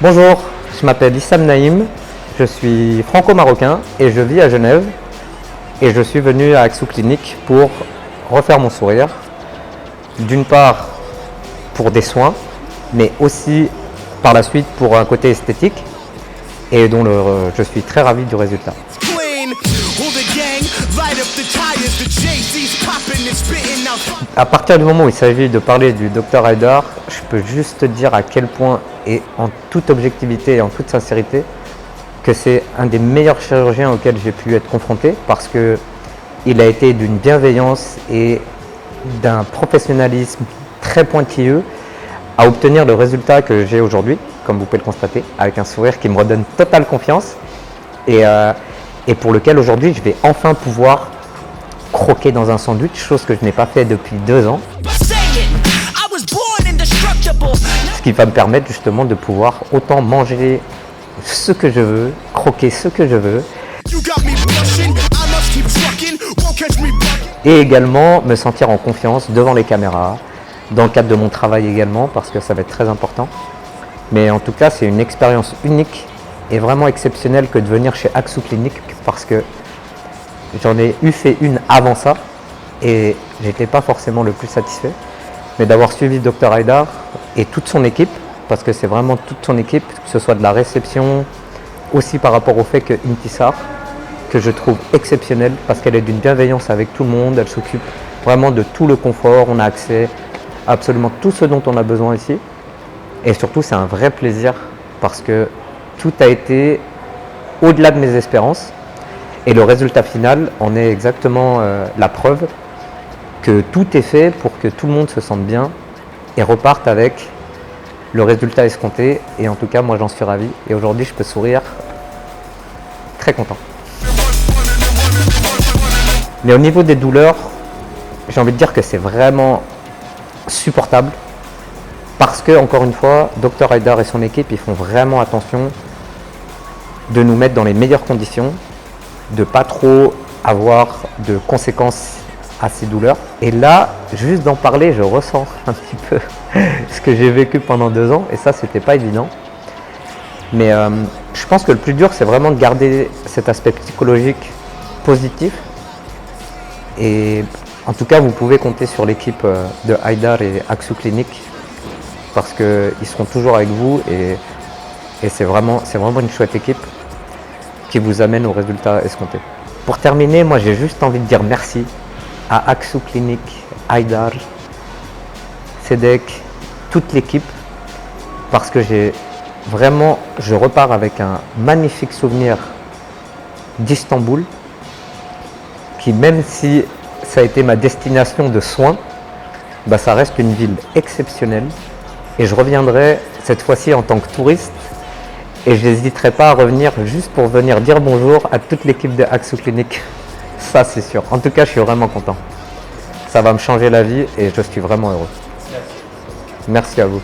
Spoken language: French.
Bonjour, je m'appelle Issam Naïm, je suis franco-marocain et je vis à Genève. Et je suis venu à Axou Clinique pour refaire mon sourire. D'une part pour des soins, mais aussi par la suite pour un côté esthétique et dont je suis très ravi du résultat. À partir du moment où il s'agit de parler du Dr Haïdar, je peux juste dire à quel point, et en toute objectivité et en toute sincérité, que c'est un des meilleurs chirurgiens auxquels j'ai pu être confronté parce qu'il a été d'une bienveillance et d'un professionnalisme très pointilleux à obtenir le résultat que j'ai aujourd'hui, comme vous pouvez le constater, avec un sourire qui me redonne totale confiance et pour lequel aujourd'hui je vais enfin pouvoir croquer dans un sandwich, chose que je n'ai pas fait depuis 2 ans. Ce qui va me permettre justement de pouvoir autant manger ce que je veux, croquer ce que je veux. Et également me sentir en confiance devant les caméras, dans le cadre de mon travail également, parce que ça va être très important. Mais en tout cas, c'est une expérience unique et vraiment exceptionnelle que de venir chez Axou Clinique, parce que j'en ai fait une avant ça et j'étais pas forcément le plus satisfait. Mais d'avoir suivi Dr Haïdar et toute son équipe, parce que c'est vraiment toute son équipe, que ce soit de la réception, aussi par rapport au fait que Intisar, que je trouve exceptionnelle, parce qu'elle est d'une bienveillance avec tout le monde, elle s'occupe vraiment de tout le confort, on a accès à absolument tout ce dont on a besoin ici. Et surtout, c'est un vrai plaisir, parce que tout a été au-delà de mes espérances. Et le résultat final en est exactement la preuve que tout est fait pour que tout le monde se sente bien et reparte avec le résultat escompté. Et en tout cas, moi, j'en suis ravi. Et aujourd'hui, je peux sourire très content. Mais au niveau des douleurs, j'ai envie de dire que c'est vraiment supportable. Parce que, encore une fois, Dr Haïdar et son équipe, ils font vraiment attention de nous mettre dans les meilleures conditions, de pas trop avoir de conséquences à ces douleurs. Et là, juste d'en parler, je ressens un petit peu ce que j'ai vécu pendant 2 ans, et ça, c'était pas évident. Mais je pense que le plus dur, c'est vraiment de garder cet aspect psychologique positif. Et en tout cas, vous pouvez compter sur l'équipe de Haïdar et Axou Clinique, parce qu'ils seront toujours avec vous, et c'est vraiment une chouette équipe qui vous amène au résultat escompté. Pour terminer, moi j'ai juste envie de dire merci à Axou Clinique, Haïdar, Cédec, toute l'équipe, parce que je repars avec un magnifique souvenir d'Istanbul, qui, même si ça a été ma destination de soins, ça reste une ville exceptionnelle, et je reviendrai cette fois-ci en tant que touriste. Et je n'hésiterai pas à revenir juste pour venir dire bonjour à toute l'équipe de Axou Clinique. Ça, c'est sûr. En tout cas, je suis vraiment content. Ça va me changer la vie et je suis vraiment heureux. Merci à vous.